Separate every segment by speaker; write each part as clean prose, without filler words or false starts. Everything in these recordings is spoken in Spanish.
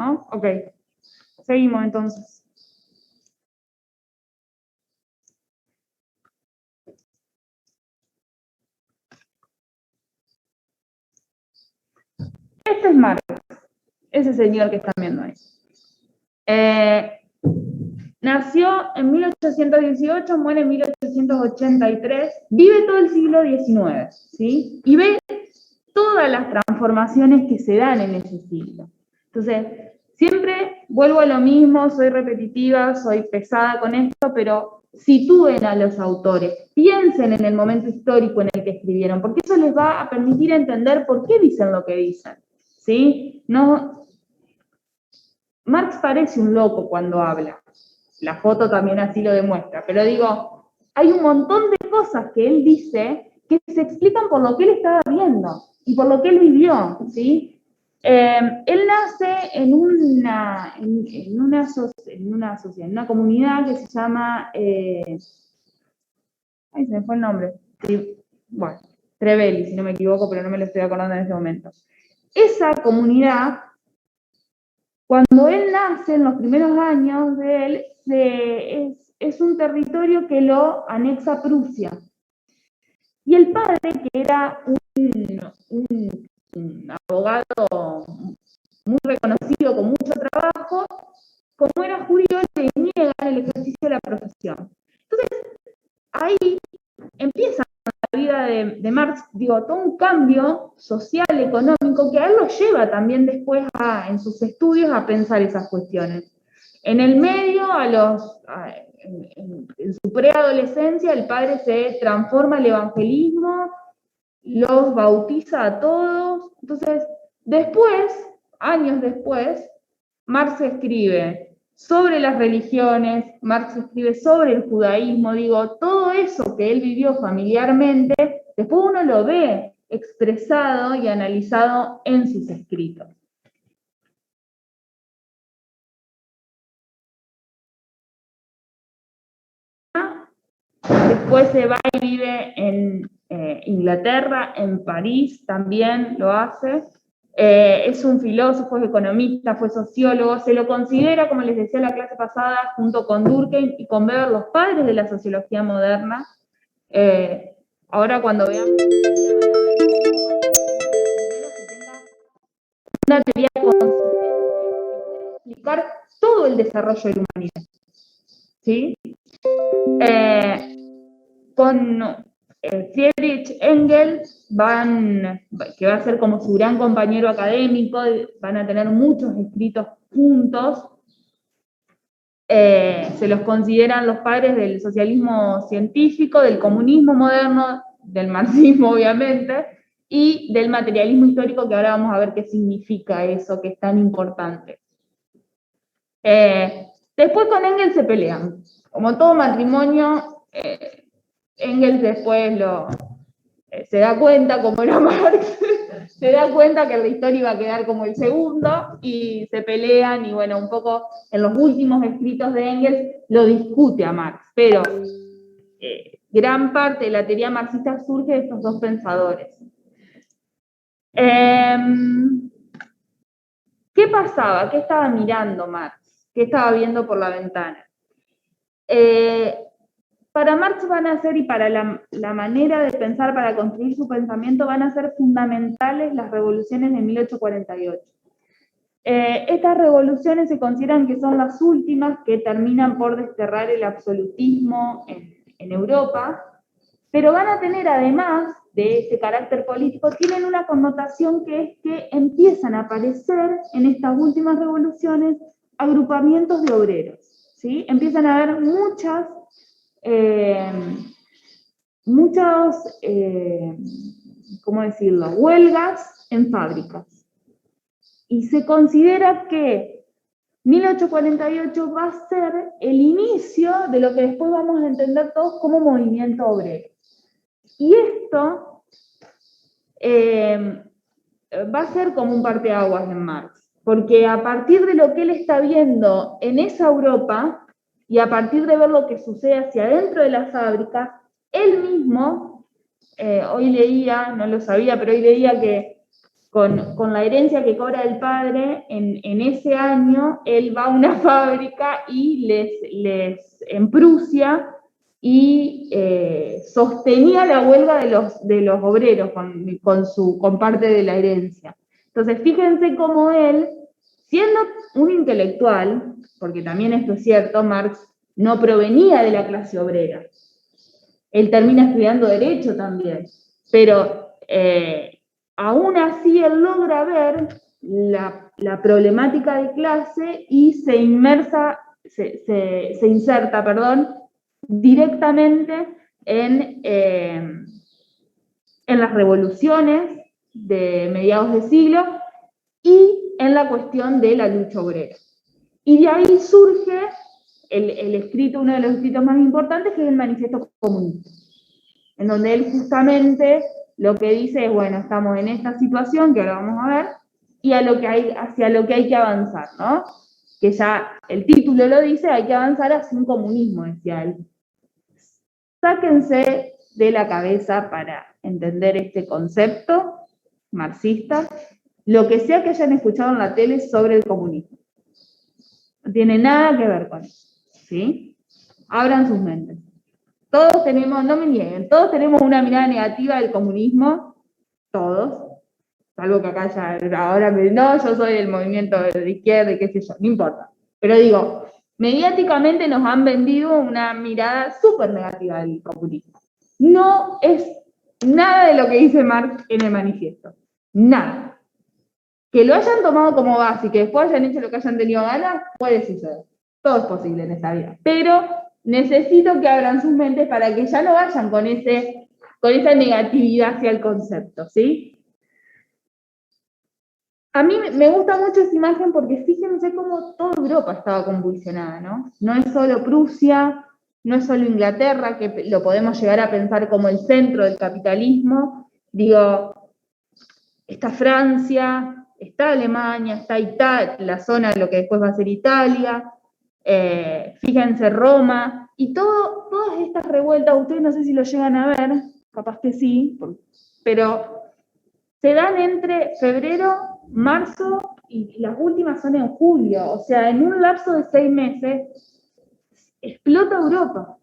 Speaker 1: ¿no? Ok, seguimos entonces. Este es Marx, ese señor que están viendo ahí. Nació en 1818, muere en 1883, vive todo el siglo XIX, ¿sí? Y ve todas las transformaciones que se dan en ese siglo. Entonces, siempre vuelvo a lo mismo, soy repetitiva, soy pesada con esto, pero sitúen a los autores, piensen en el momento histórico en el que escribieron, porque eso les va a permitir entender por qué dicen lo que dicen, ¿sí? No, Marx parece un loco cuando habla, la foto también así lo demuestra, pero digo, hay un montón de cosas que él dice que se explican por lo que él estaba viendo y por lo que él vivió, ¿sí? Él nace en una comunidad que se llama, ahí se me fue el nombre, bueno, Trevelli, si no me equivoco, pero no me lo estoy acordando en este momento. Esa comunidad, cuando él nace, en los primeros años de él, es un territorio que lo anexa Prusia. Y el padre, que era un abogado muy reconocido, con mucho trabajo, como era judío, le niegan el ejercicio de la profesión. Entonces, ahí empieza la vida de Marx, digo, todo un cambio social, económico, que a él lo lleva también después en sus estudios a pensar esas cuestiones. En el medio, en su preadolescencia, el padre se transforma al evangelismo, los bautiza a todos. Entonces, después, años después, Marx escribe sobre las religiones, Marx escribe sobre el judaísmo, digo, todo eso que él vivió familiarmente, después uno lo ve expresado y analizado en sus escritos. Después se va y vive en Inglaterra, en París también lo hace. Es un filósofo, es economista, fue sociólogo, se lo considera, como les decía en la clase pasada, junto con Durkheim y con Weber, los padres de la sociología moderna. Ahora cuando vean una teoría consistente que puede explicar todo el desarrollo de la humanidad. ¿Sí? Con Friedrich Engels que va a ser como su gran compañero académico, van a tener muchos escritos juntos. Se los consideran los padres del socialismo científico, del comunismo moderno, del marxismo obviamente, y del materialismo histórico, que ahora vamos a ver qué significa eso, que es tan importante. Después con Engels se pelean. Como todo matrimonio, Engels después se da cuenta, como era Marx, se da cuenta que la historia iba a quedar como el segundo, y se pelean, y bueno, un poco en los últimos escritos de Engels lo discute a Marx, pero gran parte de la teoría marxista surge de estos dos pensadores. ¿Qué pasaba? ¿Qué estaba mirando Marx? ¿Qué estaba viendo por la ventana? Para Marx van a ser, y para la manera de pensar, para construir su pensamiento, van a ser fundamentales las revoluciones de 1848. Estas revoluciones se consideran que son las últimas que terminan por desterrar el absolutismo en Europa, pero van a tener, además de ese carácter político, tienen una connotación, que es que empiezan a aparecer en estas últimas revoluciones agrupamientos de obreros, ¿sí? Empiezan a haber muchas, ¿cómo decirlo?, huelgas en fábricas. Y se considera que 1848 va a ser el inicio de lo que después vamos a entender todos como movimiento obrero. Y esto va a ser como un parteaguas en Marx, porque a partir de lo que él está viendo en esa Europa, y a partir de ver lo que sucede hacia adentro de la fábrica, él mismo, hoy leía, no lo sabía, pero hoy leía que con la herencia que cobra el padre, en ese año él va a una fábrica y en Prusia, y sostenía la huelga de los obreros con parte de la herencia. Entonces, fíjense cómo él, siendo un intelectual, porque también esto es cierto, Marx no provenía de la clase obrera. Él termina estudiando Derecho también, pero aún así él logra ver la problemática de clase y se inserta, directamente en las revoluciones de mediados de siglo y en la cuestión de la lucha obrera. Y de ahí surge el escrito, uno de los escritos más importantes, que es el Manifiesto Comunista, en donde él justamente lo que dice es, bueno, estamos en esta situación, que ahora vamos a ver, y hacia lo que hay que avanzar, ¿no? Que ya el título lo dice, hay que avanzar hacia un comunismo, decía él. Sáquense de la cabeza, para entender este concepto marxista, lo que sea que hayan escuchado en la tele sobre el comunismo. No tiene nada que ver con eso, ¿sí? Abran sus mentes. Todos tenemos, no me nieguen, todos tenemos una mirada negativa del comunismo, todos, salvo que acá ya, ahora no, yo soy del movimiento de izquierda y qué sé yo, no importa. Pero digo, mediáticamente nos han vendido una mirada súper negativa del comunismo. No es nada de lo que dice Marx en el manifiesto, nada. Que lo hayan tomado como base y que después hayan hecho lo que hayan tenido ganas, puede suceder. Todo es posible en esta vida. Pero necesito que abran sus mentes para que ya no vayan con esa negatividad hacia el concepto, ¿sí? A mí me gusta mucho esa imagen porque fíjense cómo toda Europa estaba convulsionada, ¿no? No es solo Prusia, no es solo Inglaterra, que lo podemos llegar a pensar como el centro del capitalismo. Digo, está Francia, está Alemania, está Italia, la zona de lo que después va a ser Italia, fíjense Roma, y todas estas revueltas, ustedes no sé si lo llegan a ver, capaz que sí, pero se dan entre febrero, marzo, y las últimas son en julio, o sea, en un lapso de 6 meses, explota Europa.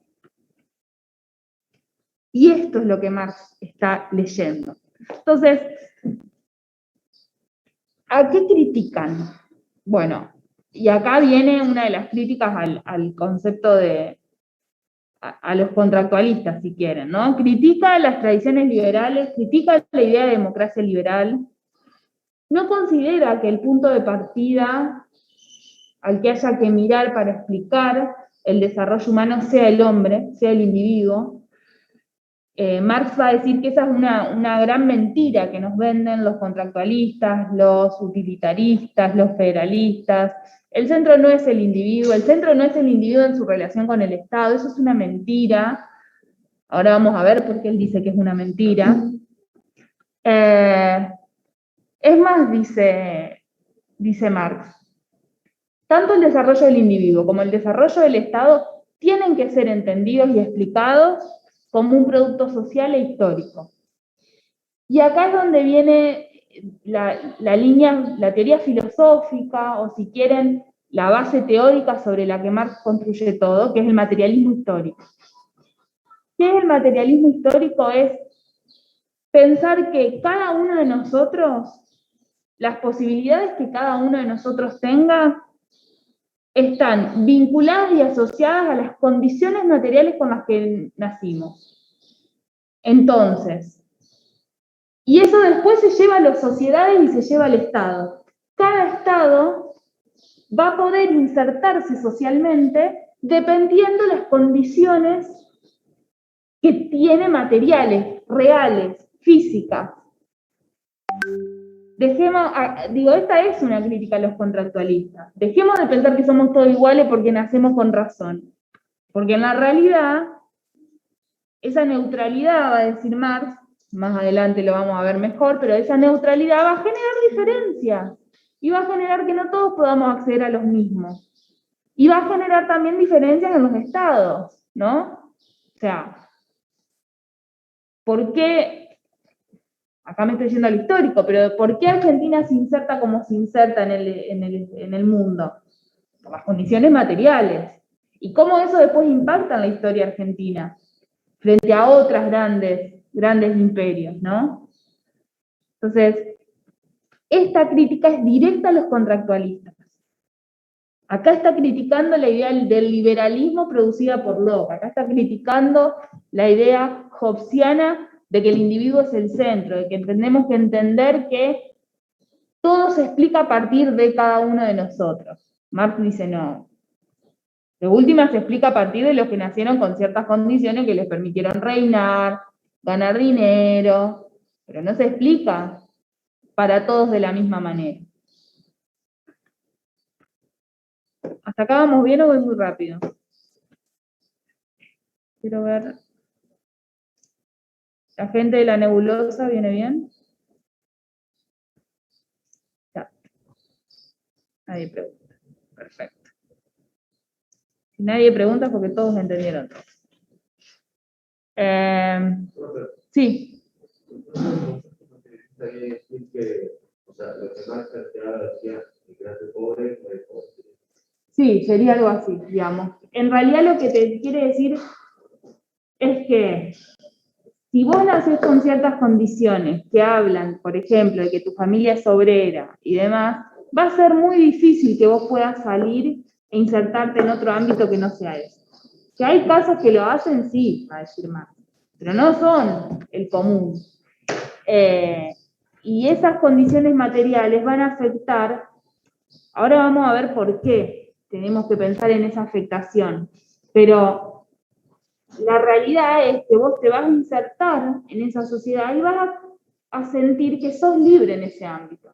Speaker 1: Y esto es lo que Marx está leyendo. Entonces, ¿a qué critican? Bueno, y acá viene una de las críticas al concepto a los contractualistas, si quieren, ¿no? Critica las tradiciones liberales, critica la idea de democracia liberal, no considera que el punto de partida al que haya que mirar para explicar el desarrollo humano sea el hombre, sea el individuo. Marx va a decir que esa es una gran mentira que nos venden los contractualistas, los utilitaristas, los federalistas. El centro no es el individuo, el centro no es el individuo en su relación con el Estado, eso es una mentira. Ahora vamos a ver por qué él dice que es una mentira. Es más, dice Marx, tanto el desarrollo del individuo como el desarrollo del Estado tienen que ser entendidos y explicados como un producto social e histórico. Y acá es donde viene la teoría filosófica, o si quieren, la base teórica sobre la que Marx construye todo, que es el materialismo histórico. ¿Qué es el materialismo histórico? Es pensar que cada uno de nosotros, las posibilidades que cada uno de nosotros tenga, están vinculadas y asociadas a las condiciones materiales con las que nacimos. Entonces, y eso después se lleva a las sociedades y se lleva al Estado. Cada Estado va a poder insertarse socialmente dependiendo de las condiciones que tiene materiales, reales, físicas. Esta es una crítica a los contractualistas. Dejemos de pensar que somos todos iguales porque nacemos con razón. Porque en la realidad, esa neutralidad, va a decir Marx, más adelante lo vamos a ver mejor, pero esa neutralidad va a generar diferencias. Y va a generar que no todos podamos acceder a los mismos. Y va a generar también diferencias en los estados, ¿no? O sea, ¿por qué acá me estoy yendo al histórico, pero ¿por qué Argentina se inserta como se inserta en el mundo? Por las condiciones materiales. ¿Y cómo eso después impacta en la historia argentina? Frente a otras grandes imperios, ¿no? Entonces, esta crítica es directa a los contractualistas. Acá está criticando la idea del liberalismo producida por Locke, acá está criticando la idea hobbesiana de que el individuo es el centro, de que tenemos que entender que todo se explica a partir de cada uno de nosotros. Marx dice no. De última se explica a partir de los que nacieron con ciertas condiciones que les permitieron reinar, ganar dinero, pero no se explica para todos de la misma manera. ¿Hasta acá vamos bien o voy muy rápido? Quiero ver. ¿La gente de la nebulosa viene bien? Ya. Nadie pregunta. Perfecto. Si nadie pregunta es porque todos entendieron todo. Sí. Sí, sería algo así, digamos. En realidad lo que te quiere decir es que si vos nacés con ciertas condiciones que hablan, por ejemplo, de que tu familia es obrera y demás, va a ser muy difícil que vos puedas salir e insertarte en otro ámbito que no sea eso. Que hay casos que lo hacen, sí, va a decir más, pero no son el común. Y esas condiciones materiales van a afectar, ahora vamos a ver por qué tenemos que pensar en esa afectación, pero la realidad es que vos te vas a insertar en esa sociedad y vas a sentir que sos libre en ese ámbito.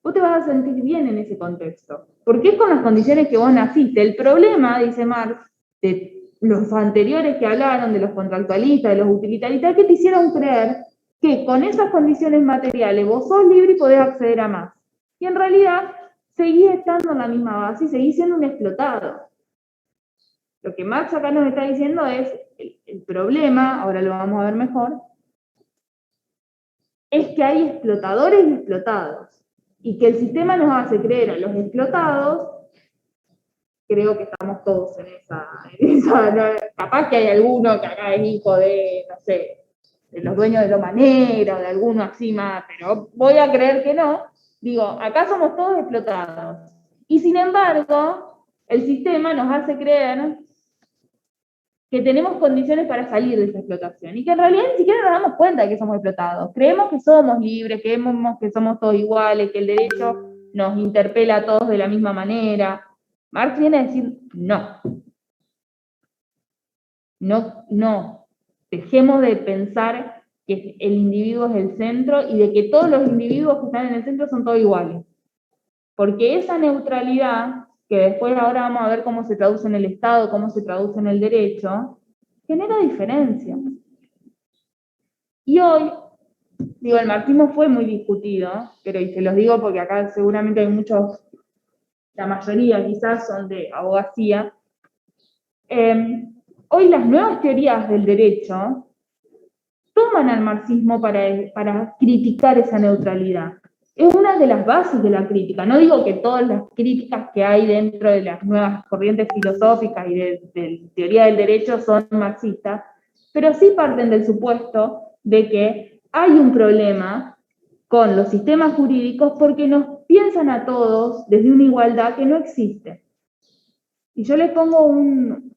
Speaker 1: Vos te vas a sentir bien en ese contexto, porque es con las condiciones que vos naciste. El problema, dice Marx, de los anteriores que hablaron, de los contractualistas, de los utilitaristas, que te hicieron creer que con esas condiciones materiales vos sos libre y podés acceder a más. Y en realidad seguís estando en la misma base y seguís siendo un explotado. Lo que Marx acá nos está diciendo es, el problema, ahora lo vamos a ver mejor, es que hay explotadores y explotados. Y que el sistema nos hace creer a los explotados, creo que estamos todos en esa ¿no? Capaz que hay alguno que acá es hijo de, no sé, de los dueños de Lomanera, o de alguno así más, pero voy a creer que no. Digo, acá somos todos explotados. Y sin embargo, el sistema nos hace creer que tenemos condiciones para salir de esa explotación y que en realidad ni siquiera nos damos cuenta de que somos explotados. Creemos que somos libres, creemos que somos todos iguales, que el derecho nos interpela a todos de la misma manera. Marx viene a decir no. No. Dejemos de pensar que el individuo es el centro y de que todos los individuos que están en el centro son todos iguales. Porque esa neutralidad, que después ahora vamos a ver cómo se traduce en el Estado, cómo se traduce en el derecho, genera diferencias. Y hoy, digo, el marxismo fue muy discutido, pero y se los digo porque acá seguramente hay muchos, la mayoría quizás son de abogacía. Hoy las nuevas teorías del derecho toman al marxismo para criticar esa neutralidad. Es una de las bases de la crítica. No digo que todas las críticas que hay dentro de las nuevas corrientes filosóficas y de teoría del derecho son marxistas, pero sí parten del supuesto de que hay un problema con los sistemas jurídicos porque nos piensan a todos desde una igualdad que no existe. Y yo les pongo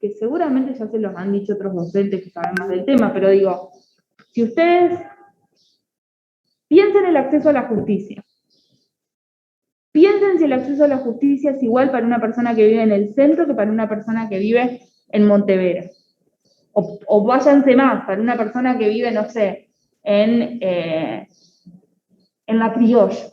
Speaker 1: que seguramente ya se los han dicho otros docentes que saben más del tema, pero digo, si ustedes piensen en el acceso a la justicia, piensen si el acceso a la justicia es igual para una persona que vive en el centro que para una persona que vive en Montevera. O váyanse más, para una persona que vive, no sé, en La Criolla.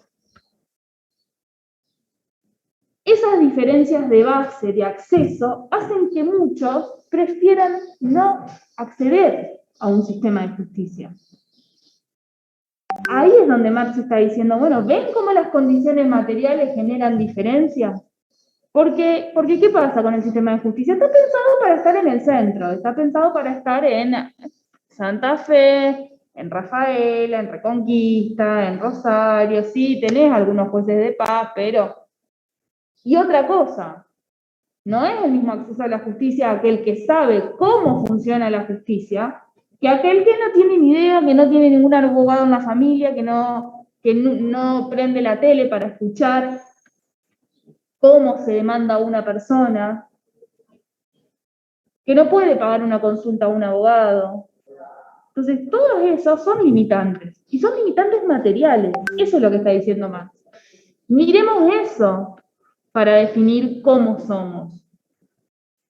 Speaker 1: Esas diferencias de base, de acceso, hacen que muchos prefieran no acceder a un sistema de justicia. Ahí es donde Marx está diciendo, bueno, ¿ven cómo las condiciones materiales generan diferencias? Porque, ¿qué pasa con el sistema de justicia? Está pensado para estar en el centro, está pensado para estar en Santa Fe, en Rafaela, en Reconquista, en Rosario, sí, tenés algunos jueces de paz, pero... Y otra cosa, no es el mismo acceso a la justicia aquel que sabe cómo funciona la justicia, que aquel que no tiene ni idea, que no tiene ningún abogado en la familia, que no prende la tele para escuchar cómo se demanda a una persona, que no puede pagar una consulta a un abogado. Entonces, todos esos son limitantes, y son limitantes materiales. Eso es lo que está diciendo Marx. Miremos eso para definir cómo somos.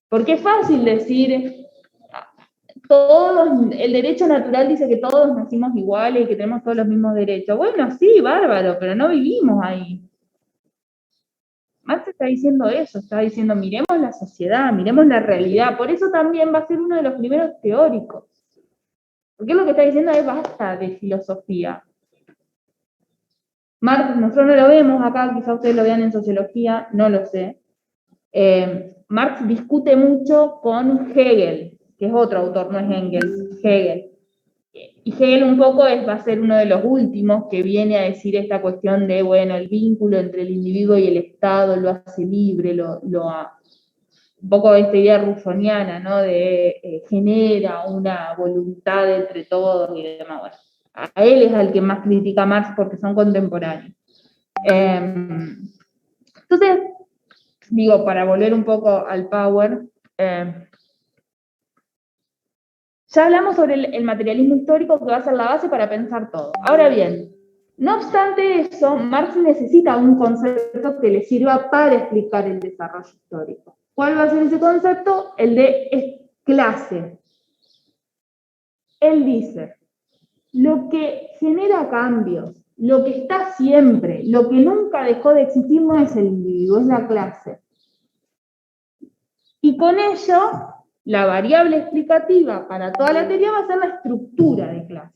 Speaker 1: Porque es fácil decir, el derecho natural dice que todos nacimos iguales y que tenemos todos los mismos derechos. Bueno, sí, bárbaro, pero no vivimos ahí. Marx está diciendo eso, está diciendo, miremos la sociedad, miremos la realidad. Por eso también va a ser uno de los primeros teóricos. Porque lo que está diciendo es basta de filosofía. Marx, nosotros no lo vemos acá, quizá ustedes lo vean en sociología, no lo sé. Marx discute mucho con Hegel, que es otro autor, no es Engels, Hegel. Y Hegel un poco va a ser uno de los últimos que viene a decir esta cuestión de, bueno, el vínculo entre el individuo y el Estado lo hace libre, un poco esta idea russoniana, ¿no? De genera una voluntad entre todos y demás. Bueno, a él es al que más critica Marx porque son contemporáneos. Entonces, digo, para volver un poco al power, ya hablamos sobre el materialismo histórico que va a ser la base para pensar todo. Ahora bien, no obstante eso, Marx necesita un concepto que le sirva para explicar el desarrollo histórico. ¿Cuál va a ser ese concepto? El de clase. Él dice, lo que genera cambios, lo que está siempre, lo que nunca dejó de existir no es el individuo, es la clase. Y con ello, la variable explicativa para toda la teoría va a ser la estructura de clase.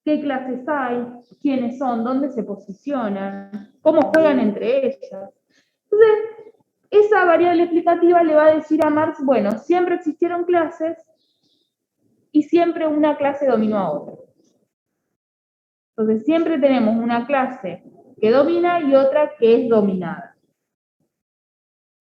Speaker 1: ¿Qué clases hay? ¿Quiénes son? ¿Dónde se posicionan? ¿Cómo juegan entre ellas? Entonces, esa variable explicativa le va a decir a Marx, bueno, siempre existieron clases y siempre una clase dominó a otra. Entonces, siempre tenemos una clase que domina y otra que es dominada.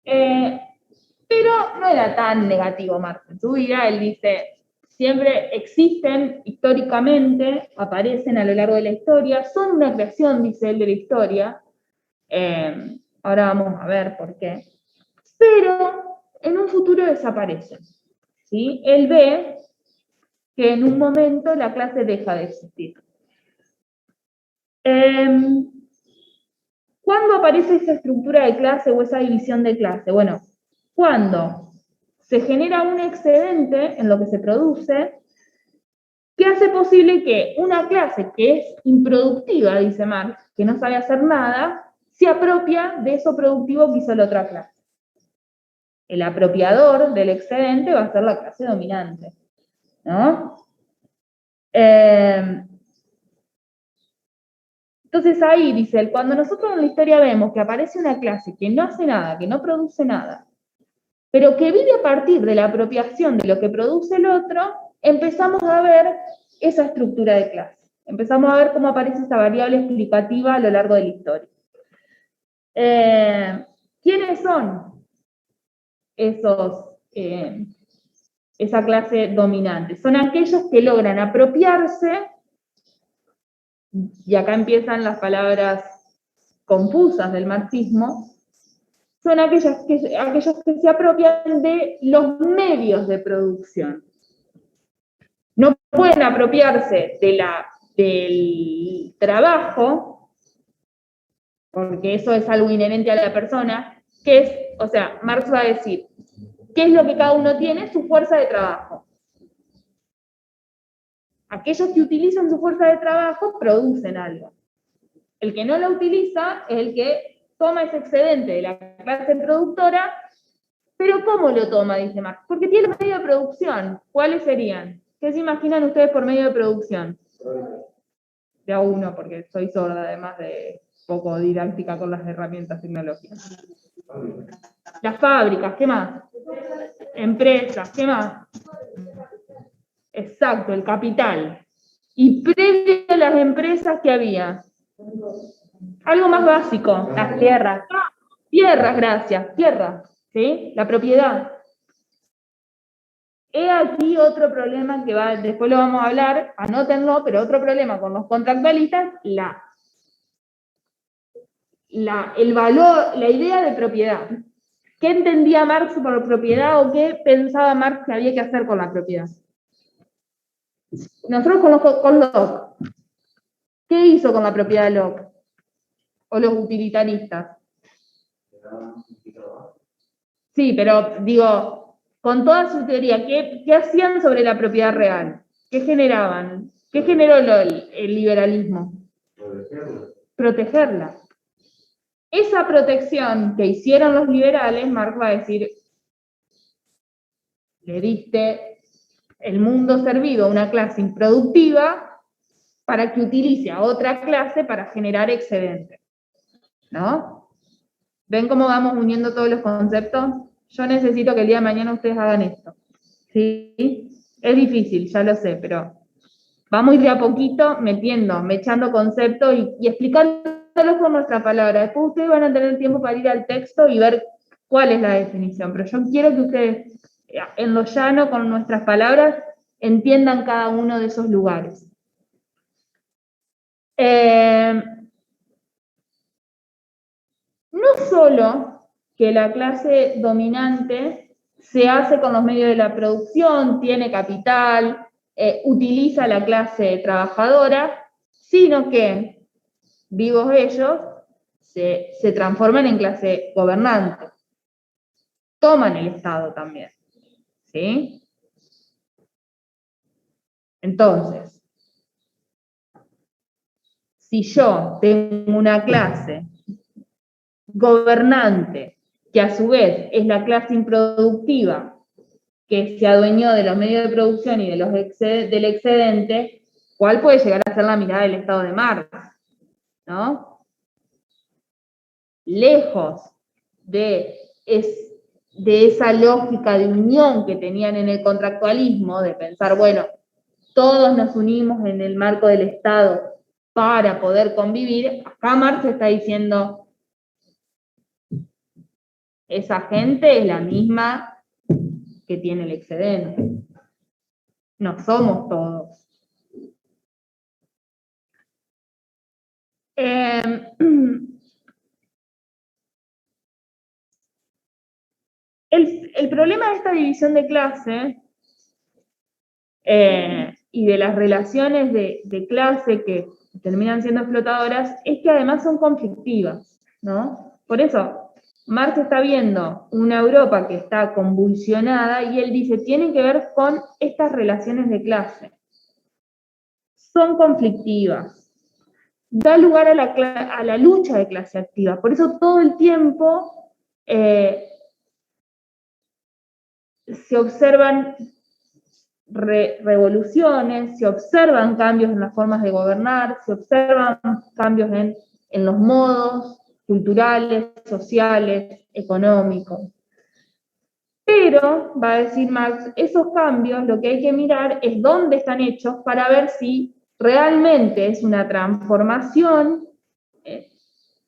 Speaker 1: Pero no era tan negativo Marx en su vida. Él dice, siempre existen históricamente, aparecen a lo largo de la historia, son una creación, dice él, de la historia. Ahora vamos a ver por qué. Pero en un futuro desaparecen. ¿Sí? Él ve que en un momento la clase deja de existir. ¿Cuándo aparece esa estructura de clase o esa división de clase? Bueno, cuando se genera un excedente en lo que se produce, que hace posible que una clase que es improductiva, dice Marx, que no sabe hacer nada, se apropia de eso productivo que hizo la otra clase. El apropiador del excedente va a ser la clase dominante, ¿no? Entonces ahí, dice él, cuando nosotros en la historia vemos que aparece una clase que no hace nada, que no produce nada, pero que vive a partir de la apropiación de lo que produce el otro, empezamos a ver esa estructura de clase. Empezamos a ver cómo aparece esa variable explicativa a lo largo de la historia. ¿Quiénes son esa clase dominante? Son aquellos que logran apropiarse, y acá empiezan las palabras confusas del marxismo, son aquellos que se apropian de los medios de producción. No pueden apropiarse del trabajo, porque eso es algo inherente a la persona, que es, o sea, Marx va a decir, ¿qué es lo que cada uno tiene? Su fuerza de trabajo. Aquellos que utilizan su fuerza de trabajo producen algo. El que no la utiliza es el que toma ese excedente de la clase productora, pero ¿cómo lo toma? Dice Marx. Porque tiene medios de producción. ¿Cuáles serían? ¿Qué se imaginan ustedes por medio de producción? De a uno, porque soy sorda, además de poco didáctica con las herramientas tecnológicas. Las fábricas, ¿qué más? Empresas, ¿qué más? Exacto, el capital. Y previo a las empresas, ¿qué había? Algo más básico.
Speaker 2: Las tierras.
Speaker 1: Tierras, gracias, tierras, ¿sí? La propiedad. He aquí otro problema que después lo vamos a hablar, anótenlo, pero otro problema con los contractualistas, el valor, la idea de propiedad. ¿Qué entendía Marx por propiedad o qué pensaba Marx que había que hacer con la propiedad? Nosotros con Locke, ¿qué hizo con la propiedad de Locke? O los utilitaristas. Sí, pero digo, con toda su teoría, ¿qué hacían sobre la propiedad real? ¿Qué generaban? ¿Qué generó el liberalismo? Protegerla. Esa protección que hicieron los liberales, Marx va a decir, le diste el mundo servido a una clase improductiva para que utilice a otra clase para generar excedentes. ¿No? ¿Ven cómo vamos uniendo todos los conceptos? Yo necesito que el día de mañana ustedes hagan esto. ¿Sí? Es difícil, ya lo sé, pero vamos a ir de a poquito echando conceptos y explicándolos con nuestra palabra. Después ustedes van a tener tiempo para ir al texto y ver cuál es la definición, pero yo quiero que ustedes, en lo llano, con nuestras palabras, entiendan cada uno de esos lugares. No solo que la clase dominante se hace con los medios de la producción, tiene capital, utiliza la clase trabajadora, sino que, vivos ellos, se transforman en clase gobernante. Toman el Estado también. ¿Sí? Entonces, si yo tengo una clase gobernante, que a su vez es la clase improductiva, que se adueñó de los medios de producción y del excedente, ¿cuál puede llegar a ser la mirada del Estado de Marx? ¿No? Lejos de esa lógica de unión que tenían en el contractualismo, de pensar, bueno, todos nos unimos en el marco del Estado para poder convivir, acá Marx está diciendo, esa gente es la misma que tiene el excedente. No somos todos. El problema de esta división de clase y de las relaciones de clase que terminan siendo explotadoras es que además son conflictivas, ¿no? Por eso, Marx está viendo una Europa que está convulsionada y él dice, tienen que ver con estas relaciones de clase. Son conflictivas. Da lugar a la lucha de clase activa. Por eso todo el tiempo se observan revoluciones, se observan cambios en las formas de gobernar, se observan cambios en los modos culturales, sociales, económicos. Pero, va a decir Marx, esos cambios lo que hay que mirar es dónde están hechos para ver si realmente es una transformación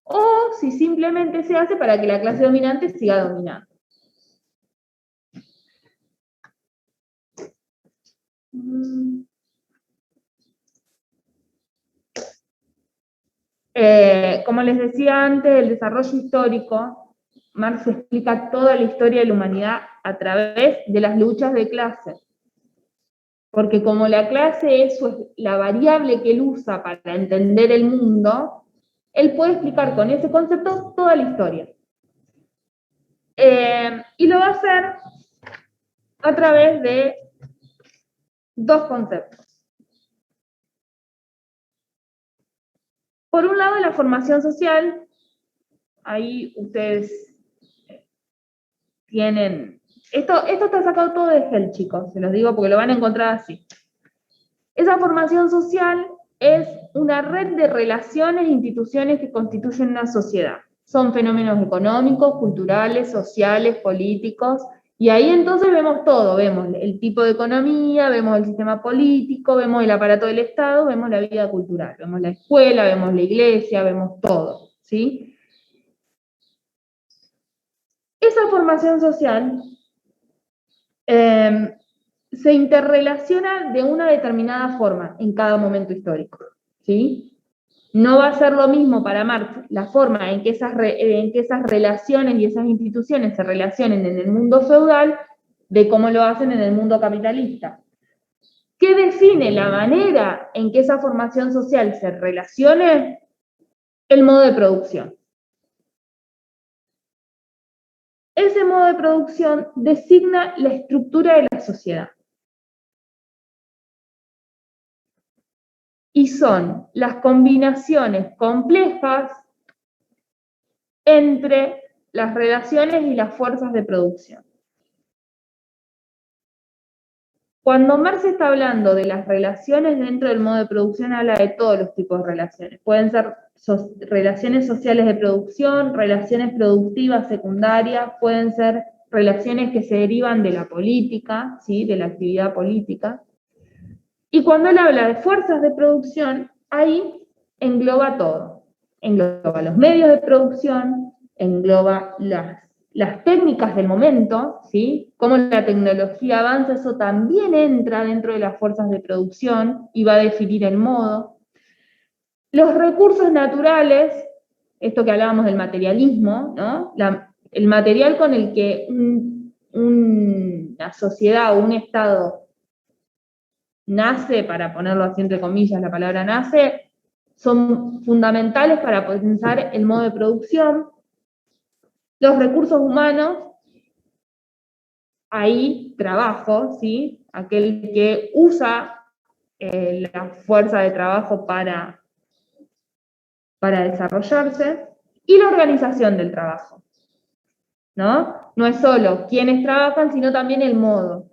Speaker 1: o si simplemente se hace para que la clase dominante siga dominando. Como les decía antes, el desarrollo histórico, Marx explica toda la historia de la humanidad a través de las luchas de clase. Porque como la clase es la variable que él usa para entender el mundo, él puede explicar con ese concepto toda la historia. Y lo va a hacer a través de dos conceptos. Por un lado, la formación social. Ahí ustedes tienen... Esto está sacado todo de Hegel, chicos, se los digo porque lo van a encontrar así. Esa formación social es una red de relaciones e instituciones que constituyen una sociedad. Son fenómenos económicos, culturales, sociales, políticos, y ahí entonces vemos todo, vemos el tipo de economía, vemos el sistema político, vemos el aparato del Estado, vemos la vida cultural, vemos la escuela, vemos la iglesia, vemos todo, ¿sí? Esa formación social se interrelaciona de una determinada forma en cada momento histórico, ¿sí? No va a ser lo mismo para Marx la forma en que esas relaciones y esas instituciones se relacionen en el mundo feudal de cómo lo hacen en el mundo capitalista. ¿Qué define la manera en que esa formación social se relacione? El modo de producción. Ese modo de producción designa la estructura de la sociedad. Y son las combinaciones complejas entre las relaciones y las fuerzas de producción. Cuando Marx está hablando de las relaciones dentro del modo de producción, habla de todos los tipos de relaciones. Pueden ser relaciones sociales de producción, relaciones productivas secundarias, pueden ser relaciones que se derivan de la política, ¿sí? De la actividad política. Y cuando él habla de fuerzas de producción, ahí engloba todo. Engloba los medios de producción, engloba las técnicas del momento, ¿sí? Cómo la tecnología avanza, eso también entra dentro de las fuerzas de producción y va a definir el modo. Los recursos naturales, esto que hablábamos del materialismo, ¿no? El material con el que una sociedad o un Estado nace, para ponerlo así entre comillas, la palabra nace, son fundamentales para pensar el modo de producción. Los recursos humanos, ahí trabajo, ¿sí? Aquel que usa la fuerza de trabajo para desarrollarse, y la organización del trabajo, ¿no? No es solo quienes trabajan, sino también el modo.